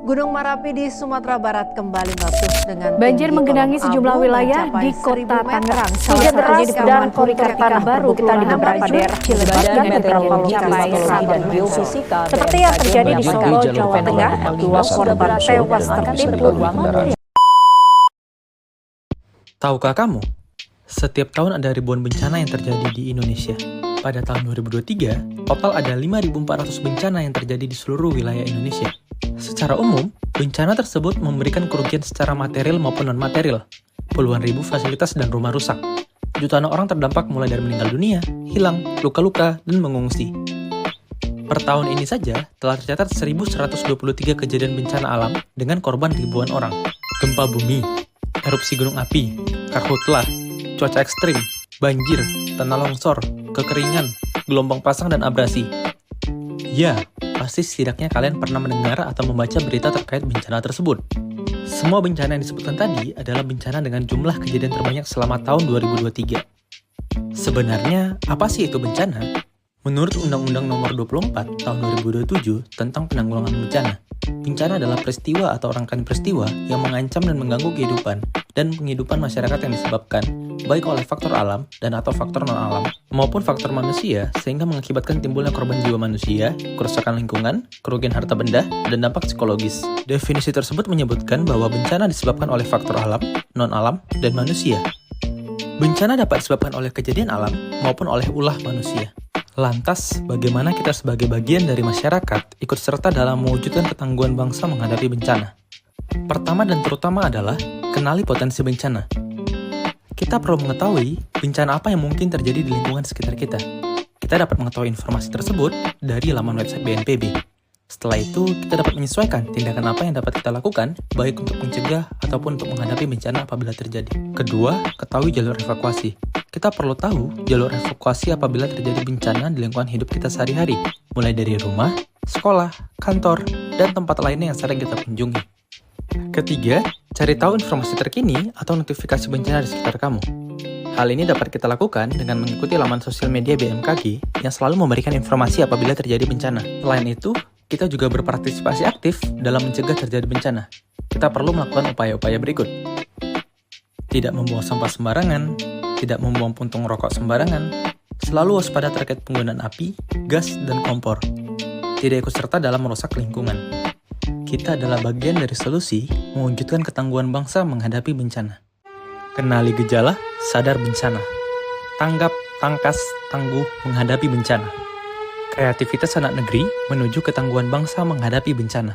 Gunung Merapi di Sumatera Barat kembali meletus dengan banjir menggenangi sejumlah wilayah di kota Tangerang. Hujan deras dan kontur tanah baru di beberapa daerah menyebabkan beberapa lokasi dan geofisika seperti yang terjadi di Solo, Jawa Tengah. 2 korban tewas tertimbun. Tahukah kamu, setiap tahun ada ribuan bencana yang terjadi di Indonesia. Pada tahun 2023, total ada 5.400 bencana yang terjadi di seluruh wilayah Indonesia. Secara umum, bencana tersebut memberikan kerugian secara material maupun non-material. Puluhan ribu fasilitas dan rumah rusak. Jutaan orang terdampak mulai dari meninggal dunia, hilang, luka-luka, dan mengungsi. Per tahun ini saja, telah tercatat 1.123 kejadian bencana alam dengan korban ribuan orang. Gempa bumi, erupsi gunung api, karhutlah, cuaca ekstrim, banjir, tanah longsor, kekeringan, gelombang pasang, dan abrasi. Ya, pasti setidaknya kalian pernah mendengar atau membaca berita terkait bencana tersebut. Semua bencana yang disebutkan tadi adalah bencana dengan jumlah kejadian terbanyak selama tahun 2023. Sebenarnya, apa sih itu bencana? Menurut Undang-Undang Nomor 24 Tahun 2027 tentang Penanggulangan Bencana, bencana adalah peristiwa atau rangkaian peristiwa yang mengancam dan mengganggu kehidupan dan penghidupan masyarakat yang disebabkan baik oleh faktor alam dan atau faktor non-alam maupun faktor manusia sehingga mengakibatkan timbulnya korban jiwa manusia, kerusakan lingkungan, kerugian harta benda, dan dampak psikologis. Definisi tersebut menyebutkan bahwa bencana disebabkan oleh faktor alam, non-alam, dan manusia. Bencana dapat disebabkan oleh kejadian alam maupun oleh ulah manusia. Lantas, bagaimana kita sebagai bagian dari masyarakat ikut serta dalam mewujudkan ketangguhan bangsa menghadapi bencana? Pertama dan terutama adalah kenali potensi bencana. Kita perlu mengetahui bencana apa yang mungkin terjadi di lingkungan sekitar kita. Kita dapat mengetahui informasi tersebut dari laman website BNPB. Setelah itu, kita dapat menyesuaikan tindakan apa yang dapat kita lakukan, baik untuk mencegah ataupun untuk menghadapi bencana apabila terjadi. Kedua, ketahui jalur evakuasi. Kita perlu tahu jalur evakuasi apabila terjadi bencana di lingkungan hidup kita sehari-hari, mulai dari rumah, sekolah, kantor, dan tempat lainnya yang sering kita kunjungi. Ketiga, cari tahu informasi terkini atau notifikasi bencana di sekitar kamu. Hal ini dapat kita lakukan dengan mengikuti laman sosial media BMKG yang selalu memberikan informasi apabila terjadi bencana. Selain itu, kita juga berpartisipasi aktif dalam mencegah terjadi bencana. Kita perlu melakukan upaya-upaya berikut. Tidak membuang sampah sembarangan, tidak membuang puntung rokok sembarangan, selalu waspada terkait penggunaan api, gas, dan kompor. Tidak ikut serta dalam merusak lingkungan. Kita adalah bagian dari solusi mewujudkan ketangguhan bangsa menghadapi bencana. Kenali gejala, sadar bencana. Tanggap, tangkas, tangguh menghadapi bencana. Kreativitas anak negeri menuju ketangguhan bangsa menghadapi bencana.